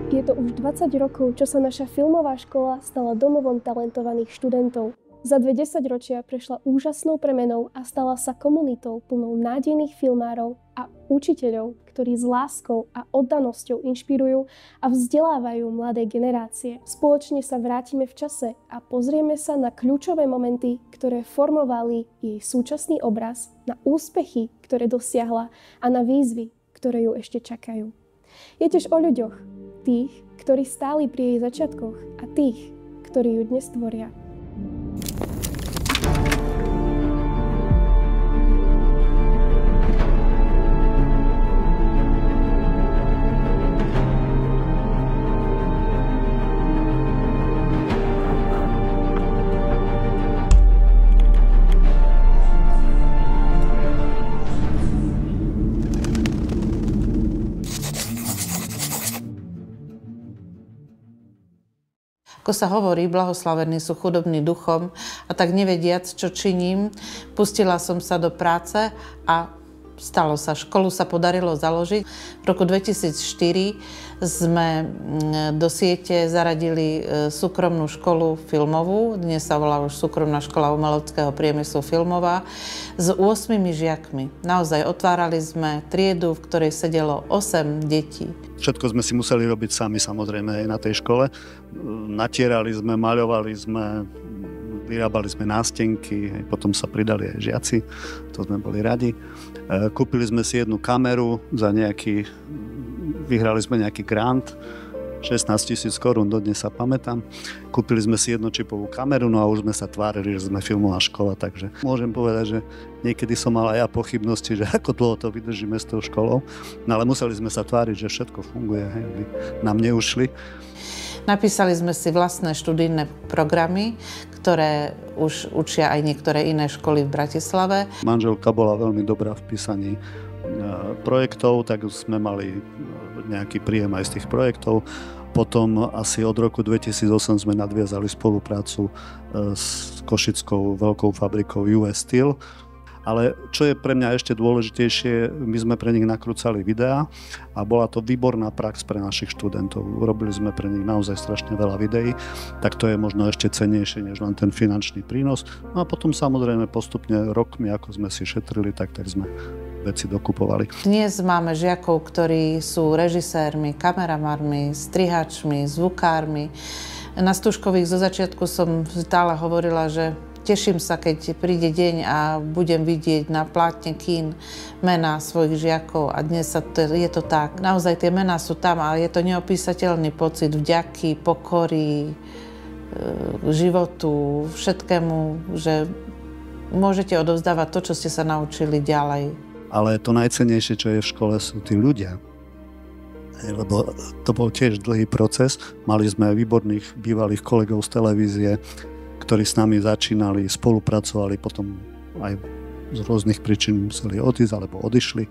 Je to už 20 rokov, čo sa naša filmová škola stala domovom talentovaných študentov. Za 20 ročia prešla úžasnou premenou a stala sa komunitou plnou nádejných filmárov a učiteľov, ktorí s láskou a oddanosťou inšpirujú a vzdelávajú mladé generácie. Spoločne sa vrátime v čase a pozrieme sa na kľúčové momenty, ktoré formovali jej súčasný obraz, na úspechy, ktoré dosiahla a na výzvy, ktoré ju ešte čakajú. Je tiež o ľuďoch, tých, ktorí stáli pri jej začiatkoch a tých, ktorí ju dnes tvoria. Ako sa hovorí, blahoslavení sú chudobní duchom a tak nevediac, čo činím, pustila som sa do práce a stalo sa. Školu sa podarilo založiť. V roku 2004 sme do siete zaradili súkromnú školu filmovú, dnes sa volá už Súkromná škola umeleckého priemyslu filmová, s 8 žiakmi. Naozaj otvárali sme triedu, v ktorej sedelo 8 detí. Všetko sme si museli robiť sami, samozrejme, aj na tej škole. Natierali sme, maľovali sme, vyrábali sme nástenky, potom sa pridali aj žiaci, to sme boli radi. Kúpili sme si jednu kameru vyhrali sme nejaký grant, 16 000 korún, dodnes sa pamätám. Kúpili sme si jednočipovú kameru, no a už sme sa tvárili, že sme filmová škola, takže môžem povedať, že niekedy som mal aj ja pochybnosti, že ako dlho to vydržíme s tou školou, no ale museli sme sa tváriť, že všetko funguje, hej, aby nám neušli. Napísali sme si vlastné študijné programy, ktoré už učia aj niektoré iné školy v Bratislave. Manželka bola veľmi dobrá v písaní projektov, tak sme mali nejaký príjem aj z tých projektov. Potom asi od roku 2008 sme nadviazali spoluprácu s košickou veľkou fabrikou US Steel. Ale čo je pre mňa ešte dôležitejšie, my sme pre nich nakrúcali videá a bola to výborná prax pre našich študentov. Urobili sme pre nich naozaj strašne veľa videí, tak to je možno ešte cennejšie než len ten finančný prínos. No a potom samozrejme postupne rokmi, ako sme si šetrili, tak sme veci dokupovali. Dnes máme žiakov, ktorí sú režisérmi, kameramármi, strihačmi, zvukármi. Na Stužkových zo začiatku som stále hovorila, že teším sa, keď príde deň a budem vidieť na plátne kín mená svojich žiakov a dnes je to tak. Naozaj tie mená sú tam a je to neopísateľný pocit vďaky, pokory, životu, všetkému, že môžete odovzdávať to, čo ste sa naučili ďalej. Ale to najcennejšie, čo je v škole, sú tí ľudia. Lebo to bol tiež dlhý proces. Mali sme výborných bývalých kolegov z televízie, ktorí s nami začínali, spolupracovali, potom aj z rôznych príčin museli odísť alebo odišli.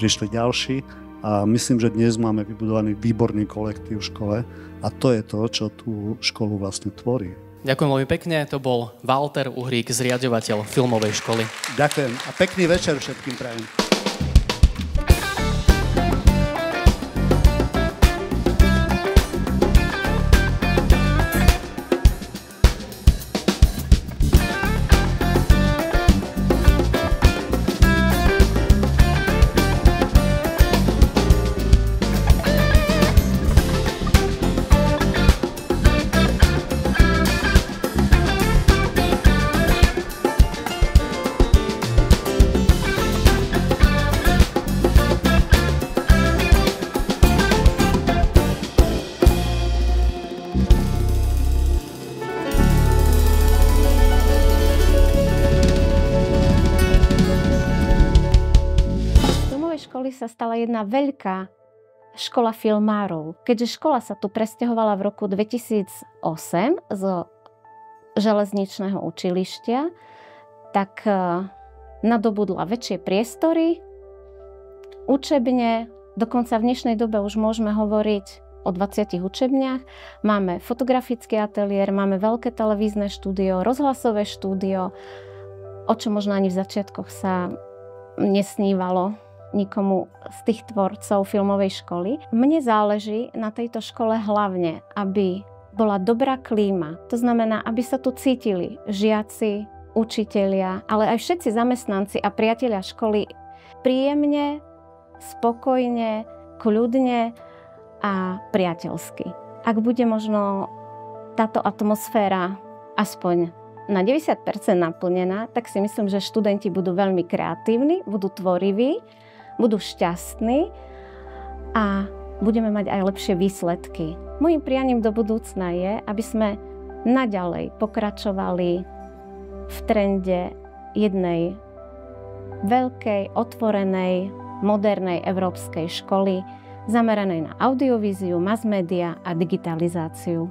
Prišli ďalší a myslím, že dnes máme vybudovaný výborný kolektív v škole a to je to, čo tú školu vlastne tvorí. Ďakujem veľmi pekne, to bol Walter Uhrík, zriaďovateľ filmovej školy. Ďakujem a pekný večer všetkým prajem. sa stala jedna veľká škola filmárov. Keďže škola sa tu presťahovala v roku 2008 zo železničného učilištia, tak nadobudla väčšie priestory, učebne, dokonca v dnešnej dobe už môžeme hovoriť o 20 učebniach. Máme fotografický ateliér, máme veľké televízne štúdio, rozhlasové štúdio, o čo možno ani v začiatkoch sa nesnívalo. nikomu z tých tvorcov filmovej školy. Mne záleží na tejto škole hlavne, aby bola dobrá klíma. To znamená, aby sa tu cítili žiaci, učitelia, ale aj všetci zamestnanci a priatelia školy príjemne, spokojne, kľudne a priateľsky. Ak bude možno táto atmosféra aspoň na 90% naplnená, tak si myslím, že študenti budú veľmi kreatívni, budú tvoriví, budú šťastní a budeme mať aj lepšie výsledky. Mojím prianím do budúcna je, aby sme naďalej pokračovali v trende jednej veľkej, otvorenej, modernej európskej školy zameranej na audiovíziu, mass media a digitalizáciu.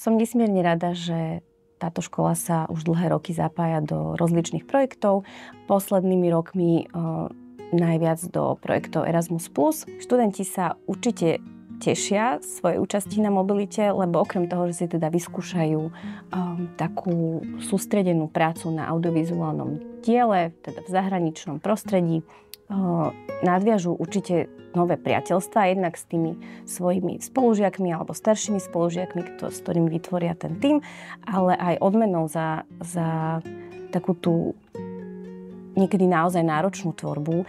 Som nesmierne rada, že táto škola sa už dlhé roky zapája do rozličných projektov. Poslednými rokmi najviac do projektov Erasmus+. Študenti sa určite tešia svojej účasti na mobilite, lebo okrem toho, že si teda vyskúšajú takú sústredenú prácu na audiovizuálnom diele, teda v zahraničnom prostredí, nadviažu určite nové priateľstvá, jednak s tými svojimi spolužiakmi alebo staršími spolužiakmi, s ktorými vytvoria ten tím, ale aj odmenou za takú tú niekedy naozaj náročnú tvorbu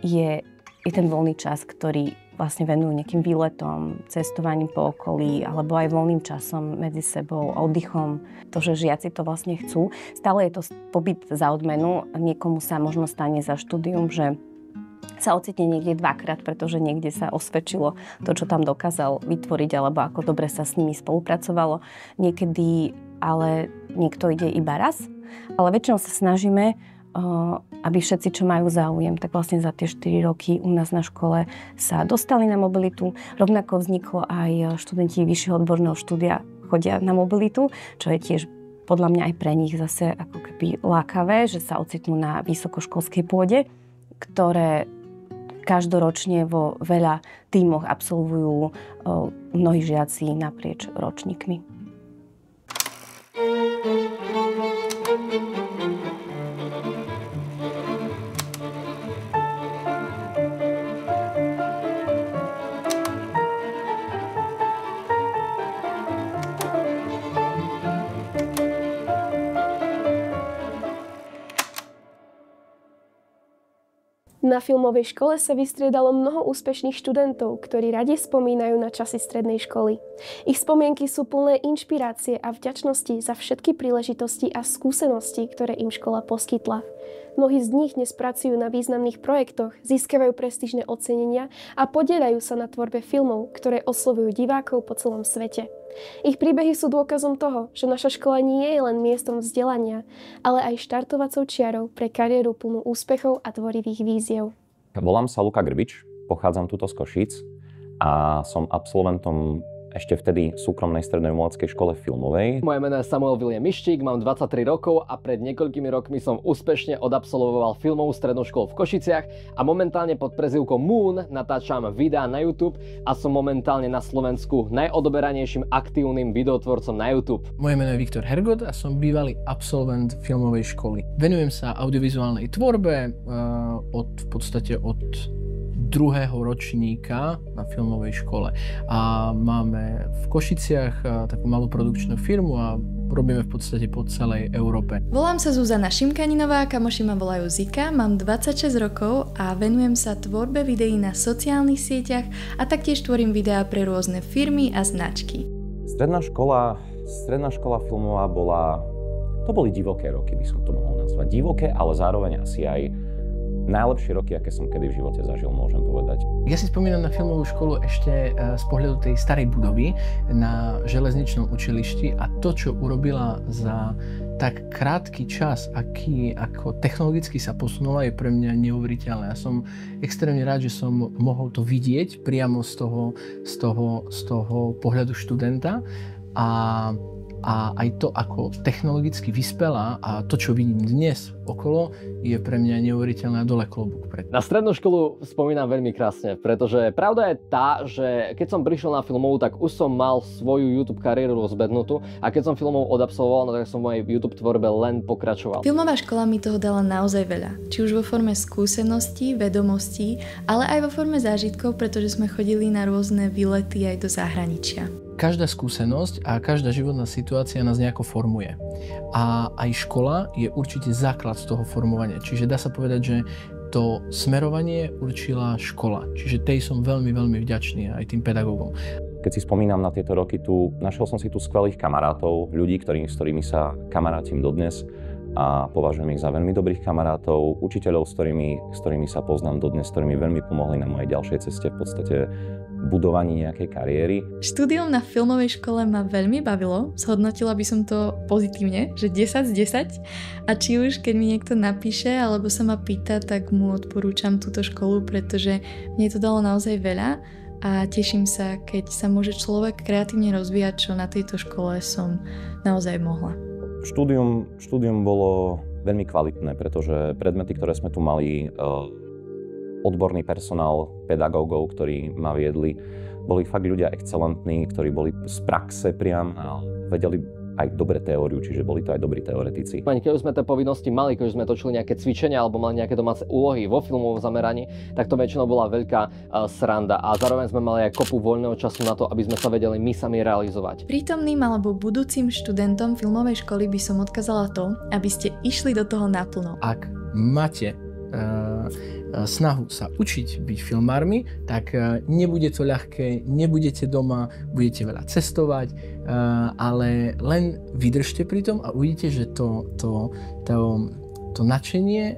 je ten voľný čas, ktorý vlastne venujú nejakým výletom, cestovaním po okolí alebo aj voľným časom medzi sebou, oddychom. To, že žiaci to vlastne chcú. Stále je to pobyt za odmenu. Niekomu sa možno stane za štúdium, že sa ocitne niekde dvakrát, pretože niekde sa osvedčilo to, čo tam dokázal vytvoriť, alebo ako dobre sa s nimi spolupracovalo. Niekedy ale niekto ide iba raz, ale väčšinou sa snažíme, aby všetci, čo majú záujem, tak vlastne za tie 4 roky u nás na škole sa dostali na mobilitu. Rovnako vzniklo aj študenti vyššieho odborného štúdia chodia na mobilitu, čo je tiež podľa mňa aj pre nich zase ako keby lákavé, že sa ocitnú na vysokoškolskej pôde, ktoré každoročne vo veľa tímoch absolvujú mnohí žiaci naprieč ročníkmi. Na filmovej škole sa vystriedalo mnoho úspešných študentov, ktorí radi spomínajú na časy strednej školy. Ich spomienky sú plné inšpirácie a vďačnosti za všetky príležitosti a skúsenosti, ktoré im škola poskytla. Mnohí z nich dnes pracujú na významných projektoch, získavajú prestížne ocenenia a podieľajú sa na tvorbe filmov, ktoré oslovujú divákov po celom svete. Ich príbehy sú dôkazom toho, že naša škola nie je len miestom vzdelania, ale aj štartovacou čiarou pre kariéru plnú úspechov a tvorivých víziev. Volám sa Luka Grbič, pochádzam tuto z Košíc a som absolventom ešte vtedy súkromnej strednej umeleckej škole filmovej. Moje meno je Samuel William Miščík, mám 23 rokov a pred niekoľkými rokmi som úspešne odabsolvoval filmovú strednú školu v Košiciach a momentálne pod prezývkou Moon natáčam videá na YouTube a som momentálne na Slovensku najodoberanejším aktívnym videotvorcom na YouTube. Moje meno je Viktor Hergot a som bývalý absolvent filmovej školy. Venujem sa audiovizuálnej tvorbe v podstate od druhého ročníka na filmovej škole. A máme v Košiciach takú malú produkčnú firmu a robíme v podstate po celej Európe. Volám sa Zuzana Šimkaninová, kamoši ma volajú Zika, mám 26 rokov a venujem sa tvorbe videí na sociálnych sieťach a taktiež tvorím videá pre rôzne firmy a značky. Stredná škola filmová to boli divoké roky, by som to mohol nazvať. Divoké, ale zároveň asi aj najlepšie roky, aké som kedy v živote zažil, môžem povedať. Ja si spomínam na filmovú školu ešte z pohľadu tej starej budovy na železničnom učilišti a to, čo urobila za tak krátky čas, ako technologicky sa posunula, je pre mňa neuveriteľné. Ja som extrémne rád, že som mohol to vidieť priamo z toho pohľadu študenta a a aj to, ako technologicky vyspelá a to, čo vidím dnes okolo, je pre mňa neuveriteľná dole klobúk pred. Na strednú školu spomínam veľmi krásne, pretože pravda je tá, že keď som prišiel na filmovú, tak už som mal svoju YouTube kariéru rozbednutú a keď som filmovú odabsolvoval, no tak som v mojej YouTube tvorbe len pokračoval. Filmová škola mi toho dala naozaj veľa, či už vo forme skúseností, vedomostí, ale aj vo forme zážitkov, pretože sme chodili na rôzne výlety aj do zahraničia. Každá skúsenosť a každá životná situácia nás nejako formuje. A aj škola je určite základ z toho formovania. Čiže dá sa povedať, že to smerovanie určila škola. Čiže tej som veľmi, veľmi vďačný aj tým pedagógom. Keď si spomínam na tieto roky, našiel som si tu skvelých kamarátov, ľudí, s ktorými sa kamarátim dodnes a považujem ich za veľmi dobrých kamarátov, učiteľov, s ktorými sa poznám dodnes, s ktorými veľmi pomohli na mojej ďalšej ceste, v podstate budovaní nejakej kariéry. Štúdium na filmovej škole ma veľmi bavilo, zhodnotila by som to pozitívne, že 10 z 10. A či už keď mi niekto napíše alebo sa ma pýta, tak mu odporúčam túto školu, pretože mne to dalo naozaj veľa a teším sa, keď sa môže človek kreatívne rozvíjať, čo na tejto škole som naozaj mohla. Štúdium bolo veľmi kvalitné, pretože predmety, ktoré sme tu mali, odborný personál, pedagógov, ktorí ma viedli, boli fakt ľudia excelentní, ktorí boli z praxe priam a vedeli aj dobré teóriu, čiže boli to aj dobrí teoretici. Keď už sme tie povinnosti mali, keď už sme točili nejaké cvičenia alebo mali nejaké domáce úlohy vo filmovom zameraní, tak to väčšinou bola veľká sranda a zároveň sme mali aj kopu voľného času na to, aby sme sa vedeli my sami realizovať. Prítomným alebo budúcim študentom filmovej školy by som odkázala to, aby ste išli do toho naplno. Ak máte snahu sa učiť byť filmármi, tak nebude to ľahké, nebudete doma, budete veľa cestovať, ale len vydržte pri tom a uvidíte, že to nadšenie,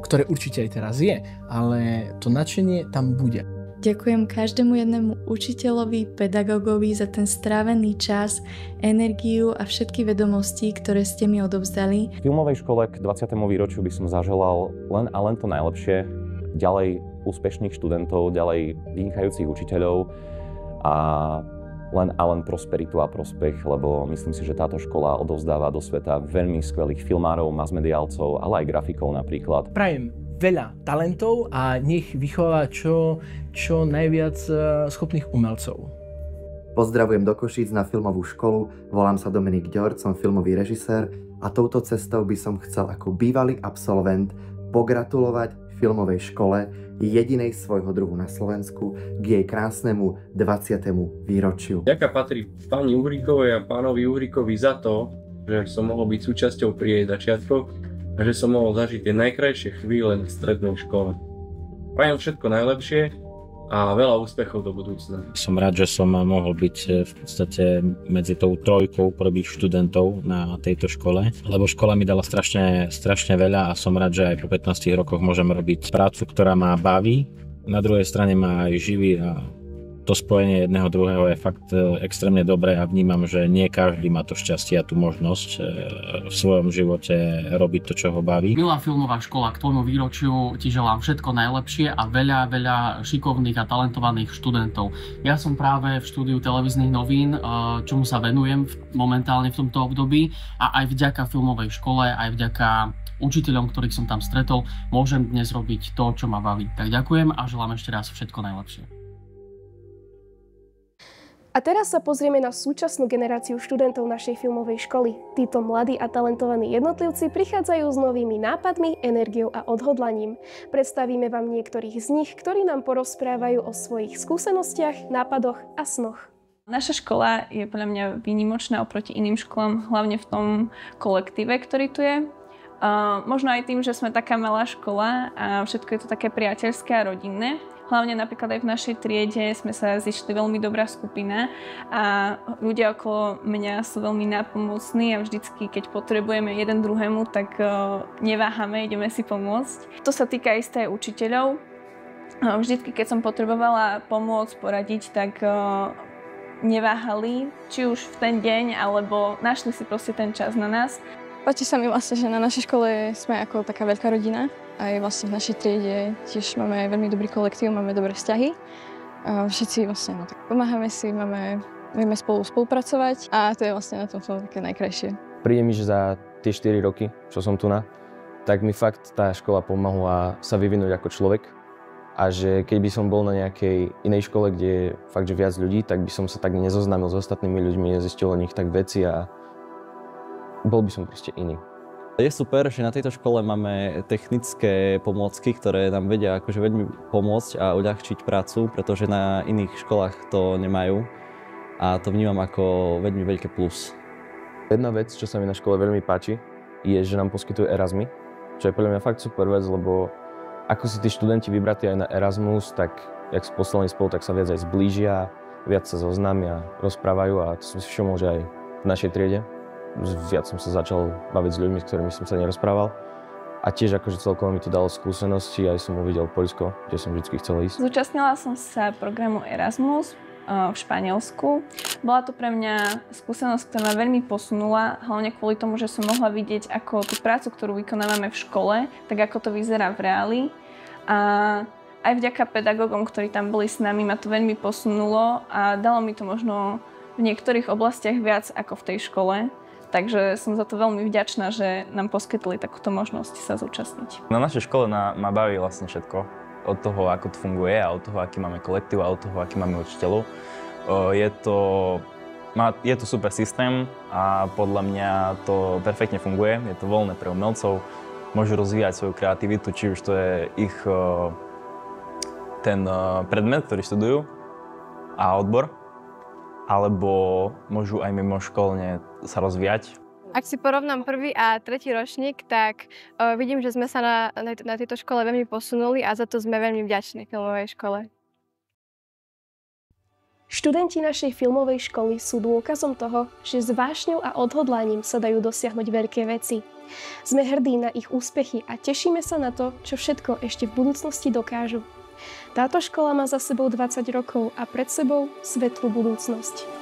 ktoré určite aj teraz je, ale to nadšenie tam bude. Ďakujem každému jednému učiteľovi, pedagógovi za ten strávený čas, energiu a všetky vedomosti, ktoré ste mi odovzdali. V filmovej škole k 20. výročiu by som zaželal len to najlepšie, ďalej úspešných študentov, ďalej vynikajúcich učiteľov a len prosperitu a prospech, lebo myslím si, že táto škola odovzdáva do sveta veľmi skvelých filmárov, masmediálcov, ale aj grafikov napríklad. Prajem veľa talentov a nech vychováva čo najviac schopných umelcov. Pozdravujem do Košíc na filmovú školu, volám sa Dominik Ďorc, som filmový režisér a touto cestou by som chcel ako bývalý absolvent pogratulovať filmovej škole, jedinej svojho druhu na Slovensku, k jej krásnemu 20. výročiu. Ďaká patrí pani Uhríkovej a pánovi Uhríkovi za to, že som mohol byť súčasťou pri jej začiatkoch a že som mohol zažiť tie najkrajšie chvíle na strednej škole. Prajem všetko najlepšie a veľa úspechov do budúcna. Som rád, že som mohol byť v podstate medzi tou trojkou prvých študentov na tejto škole, lebo škola mi dala strašne veľa a som rád, že aj po 15 rokoch môžem robiť prácu, ktorá ma baví. Na druhej strane ma aj živí a to spojenie jedného druhého je fakt extrémne dobré a vnímam, že nie každý má to šťastie a tú možnosť v svojom živote robiť to, čo ho baví. Milá filmová škola, k tvojmu výročiu ti želám všetko najlepšie a veľa šikovných a talentovaných študentov. Ja som práve v štúdiu televíznych novín, čomu sa venujem momentálne v tomto období a aj vďaka filmovej škole, aj vďaka učiteľom, ktorých som tam stretol, môžem dnes robiť to, čo ma baví. Tak ďakujem a želám ešte raz všetko najlepšie. A teraz sa pozrieme na súčasnú generáciu študentov našej filmovej školy. Títo mladí a talentovaní jednotlivci prichádzajú s novými nápadmi, energiou a odhodlaním. Predstavíme vám niektorých z nich, ktorí nám porozprávajú o svojich skúsenostiach, nápadoch a snoch. Naša škola je podľa mňa výnimočná oproti iným školám, hlavne v tom kolektíve, ktorý tu je. Možno aj tým, že sme taká malá škola a všetko je to také priateľské a rodinné. Hlavne napríklad aj v našej triede sme sa zišli veľmi dobrá skupina a ľudia okolo mňa sú veľmi nápomocní a vždycky, keď potrebujeme jeden druhému, tak neváhame, ideme si pomôcť. To sa týka isté učiteľov. Vždycky, keď som potrebovala pomôcť, poradiť, tak neváhali, či už v ten deň, alebo našli si proste ten čas na nás. Páči sa mi vlastne, že na našej škole sme ako taká veľká rodina. Aj vlastne v našej triede tiež máme veľmi dobrý kolektív, máme dobré vzťahy. A všetci vlastne tak pomáhame si, máme vieme spolu spolupracovať a to je vlastne na tom také najkrajšie. Príde mi, že za tie 4 roky, čo som tu tak mi fakt tá škola pomohla sa vyvinúť ako človek a že keď by som bol na nejakej inej škole, kde je fakt, že viac ľudí, tak by som sa tak nezoznámil s ostatnými ľuďmi, nezistil o nich tak veci a bol by som proste iný. Je super, že na tejto škole máme technické pomôcky, ktoré nám vedia akože veľmi pomôcť a uľahčiť prácu, pretože na iných školách to nemajú a to vnímam ako veľmi veľké plus. Jedna vec, čo sa mi na škole veľmi páči, je, že nám poskytujú Erasmy, čo je podľa mňa fakt super vec, lebo ako si tí študenti vybratí aj na Erasmus, tak jak sú poslaní spolu, tak sa viac aj zblížia, viac sa zoznámia, rozprávajú a to som si všimol, že aj v našej triede. Viac som sa začal baviť s ľuďmi, s ktorými som sa nerozprával. A tiež akože celkovo mi to dalo skúsenosti, aj som uvidel Poľsko, kde som vždy chcel ísť. Zúčastnila som sa programu Erasmus v Španielsku. Bola to pre mňa skúsenosť, ktorá ma veľmi posunula, hlavne kvôli tomu, že som mohla vidieť, ako tú prácu, ktorú vykonávame v škole, tak ako to vyzerá v reáli. A aj vďaka pedagógom, ktorí tam boli s nami, ma to veľmi posunulo a dalo mi to možno v niektorých oblastiach viac ako v tej škole. Takže som za to veľmi vďačná, že nám poskytli takúto možnosť sa zúčastniť. Na našej škole ma baví vlastne všetko. Od toho, ako to funguje a od toho, aký máme kolektív a od toho, aký máme učiteľov. Je to super systém a podľa mňa to perfektne funguje. Je to voľné pre umelcov. Môžu rozvíjať svoju kreativitu, či už to je ich ten predmet, ktorý študujú a odbor, alebo môžu aj mimo školne sa rozvíjať. Ak si porovnám 1. a 3. ročník, tak vidím, že sme sa na tejto škole veľmi posunuli a za to sme veľmi vďační filmovej škole. Študenti našej filmovej školy sú dôkazom toho, že s vášňou a odhodlaním sa dajú dosiahnuť veľké veci. Sme hrdí na ich úspechy a tešíme sa na to, čo všetko ešte v budúcnosti dokážu. Táto škola má za sebou 20 rokov a pred sebou svetlú budúcnosť.